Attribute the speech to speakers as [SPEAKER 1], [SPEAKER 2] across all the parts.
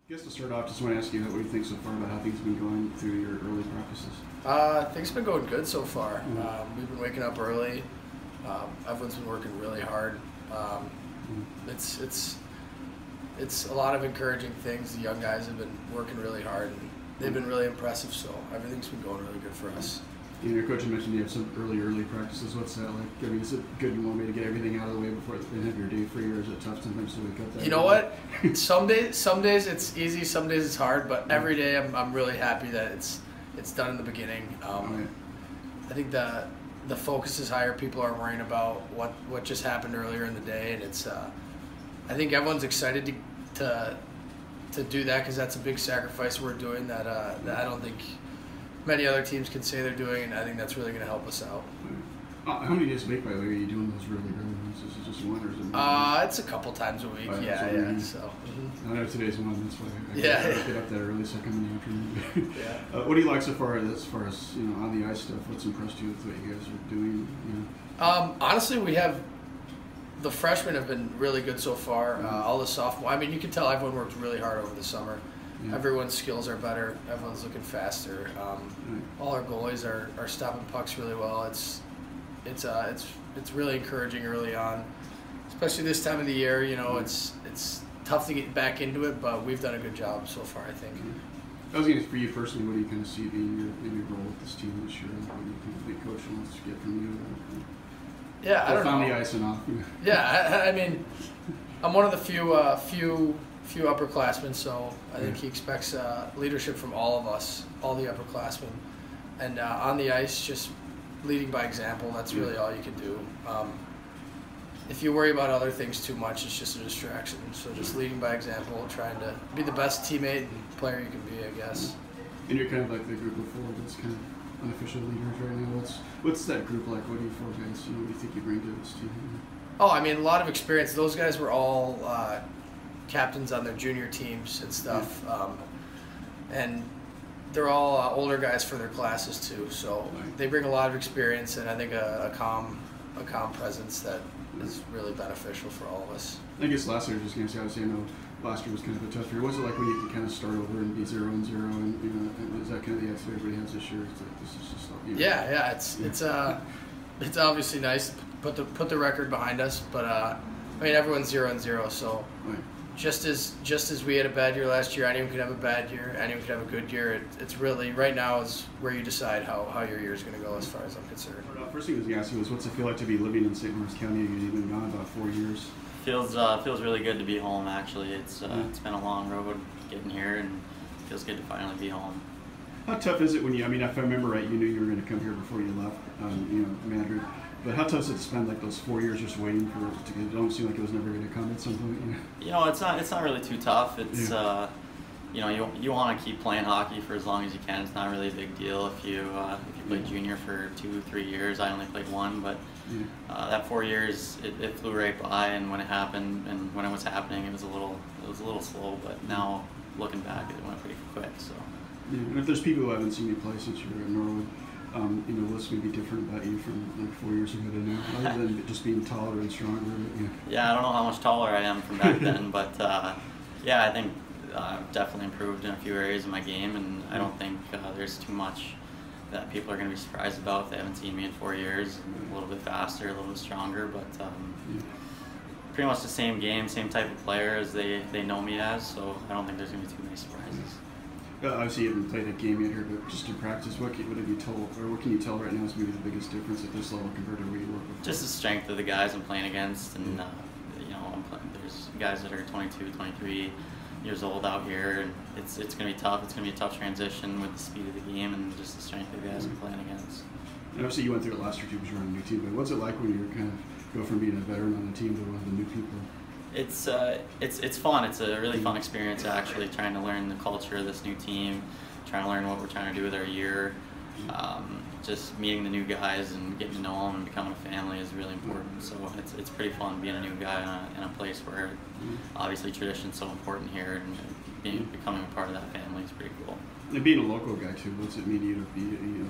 [SPEAKER 1] I guess to start off, just want to ask you what do you think so far about how things have been going through your early practices?
[SPEAKER 2] Things have been going good so far. We've been waking up early. Everyone's been working really hard. It's a lot of encouraging things. The young guys have been working really hard, and they've been really impressive. So everything's been going really good for us.
[SPEAKER 1] Your coach mentioned you have some early practices. What's that like? I mean, is it good you want me to get everything out of the way before you have your day free, or is it tough sometimes to wake up that?
[SPEAKER 2] You know what? Some days it's easy, some days it's hard, but every day I'm really happy that it's done in the beginning. I think the focus is higher. People aren't worrying about what just happened earlier in the day, and it's I think everyone's excited to do that because that's a big sacrifice we're doing that I don't think many other teams can say they're doing, and I think that's really going to help us out.
[SPEAKER 1] How many days a week, by the way, are you doing those really early ones? Is it just one, or is it more?
[SPEAKER 2] It's a couple times a week. So.
[SPEAKER 1] I know today's one. That's why I get up that early, so I come in the afternoon.
[SPEAKER 2] Yeah.
[SPEAKER 1] What do you like so far as on the ice stuff? What's impressed you with what you guys are doing?
[SPEAKER 2] Honestly, the freshmen have been really good so far. All the sophomore. I mean, you can tell everyone worked really hard over the summer. Yeah. Everyone's skills are better. Everyone's looking faster. All our goalies are stopping pucks really well. It's really encouraging early on, especially this time of the year. You know, it's tough to get back into it, but we've done a good job so far, I think.
[SPEAKER 1] I was going to, for you personally, what do you kind of see being your role with this team this year? What do you think the big coach wants to get from you?
[SPEAKER 2] Yeah, I don't know.
[SPEAKER 1] On the ice and off.
[SPEAKER 2] Yeah, I mean, I'm one of the few upperclassmen, so I think he expects leadership from all of us, all the upperclassmen. And on the ice, just leading by example, that's really all you can do. If you worry about other things too much, it's just a distraction. So just leading by example, trying to be the best teammate and player you can be, I guess.
[SPEAKER 1] And you're kind of like the group of four that's kind of unofficial leaders right now. What's that group like? What do you four guys, what do you think you bring to this team?
[SPEAKER 2] Oh, I mean, a lot of experience. Those guys were all captains on their junior teams and stuff, and they're all older guys for their classes too. So they bring a lot of experience, and I think a calm presence that is really beneficial for all of us.
[SPEAKER 1] I guess last year, I was just going to say, obviously I know last year was kind of a tough year. What was it like when you could kind of start over and be 0-0, and is that kind of the attitude everybody has this year? It's like, this is just
[SPEAKER 2] Yeah. It's obviously nice to put the record behind us, but I mean everyone's 0-0, so.
[SPEAKER 1] Right.
[SPEAKER 2] Just as we had a bad year last year, anyone could have a bad year, anyone could have a good year. It's really, right now is where you decide how your year is going to go as far as I'm concerned.
[SPEAKER 1] First thing I was going to ask you was, what's it feel like to be living in St. Lawrence County? You've been gone about 4 years.
[SPEAKER 3] Feels really good to be home, actually. It's been a long road getting here, and it feels good to finally be home.
[SPEAKER 1] How tough is it when if I remember right, you knew you were going to come here before you left, Madrid. But how tough is it to spend like those 4 years just waiting for it to get? It don't seem like it was never going to come at some point.
[SPEAKER 3] It's not really too tough. It's you want to keep playing hockey for as long as you can. It's not really a big deal if you played junior for 2-3 years. I only played one, but that 4 years it flew right by. And when it happened and when it was happening, it was a little slow. But now looking back, it went pretty quick. So.
[SPEAKER 1] Yeah, and if there's people who haven't seen you play since you were at Norwood, what's going to be different about you from like 4 years ago to now, other than just being taller and stronger?
[SPEAKER 3] Yeah, I don't know how much taller I am from back then, but I think I've definitely improved in a few areas of my game, and I don't think there's too much that people are going to be surprised about if they haven't seen me in 4 years. A little bit faster, a little bit stronger, but pretty much the same game, same type of player as they know me as, so I don't think there's going to be too many surprises.
[SPEAKER 1] Obviously, you haven't played a game yet here, but just in practice, what have you told, or what can you tell right now is maybe the biggest difference at this level compared to where you were before?
[SPEAKER 3] Just the strength of the guys I'm playing against, and there's guys that are 22, 23 years old out here, and it's going to be tough. It's going to be a tough transition with the speed of the game and just the strength of the guys I'm playing against.
[SPEAKER 1] And obviously, you went through it last year too, because you're on a new team. But what's it like when you're kind of go from being a veteran on a team to one of the new people?
[SPEAKER 3] It's fun. It's a really fun experience, actually, trying to learn the culture of this new team, trying to learn what we're trying to do with our year. Just meeting the new guys and getting to know them and becoming a family is really important. So it's pretty fun being a new guy in a place where obviously tradition's so important here, and becoming a part of that family is pretty cool.
[SPEAKER 1] And being a local guy too, what's it mean to you to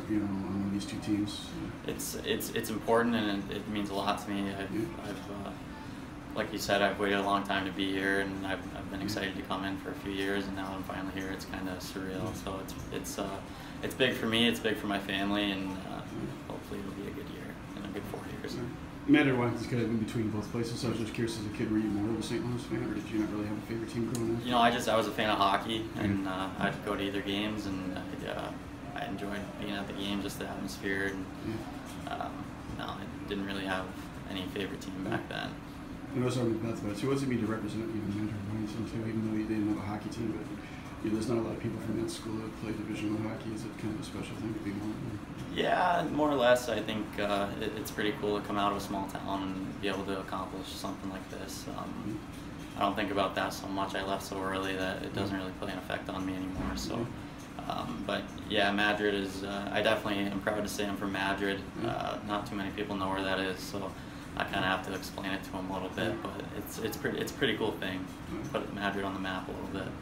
[SPEAKER 1] be on one of these two teams?
[SPEAKER 3] It's important, and it means a lot to me. I've like you said, I've waited a long time to be here, and I've been excited to come in for a few years, and now I'm finally here. It's kind of surreal. So it's big for me. It's big for my family, and hopefully it'll be a good year and a good 4 years.
[SPEAKER 1] Madrid is kind of in between both places. So I was just curious, as a kid, were you more of a St. Louis fan, or did you not really have a favorite team growing up?
[SPEAKER 3] You know, I was a fan of hockey, and I'd go to either games, and I enjoyed being at the game, just the atmosphere. And no, I didn't really have any favorite team back then.
[SPEAKER 1] And those are that's about it. So what does it mean to represent even Madrid too? Even though you didn't have a hockey team, but there's not a lot of people from that school that play Division I hockey. Is it kind of a special thing to be more?
[SPEAKER 3] Yeah, more or less. I think it's pretty cool to come out of a small town and be able to accomplish something like this. I don't think about that so much. I left so early that it doesn't really play an effect on me anymore. So, but yeah, Madrid is. I definitely am proud to say I'm from Madrid. Not too many people know where that is, so I kind of have to explain it to them a little bit. But it's a pretty cool thing. Put Madrid on the map a little bit.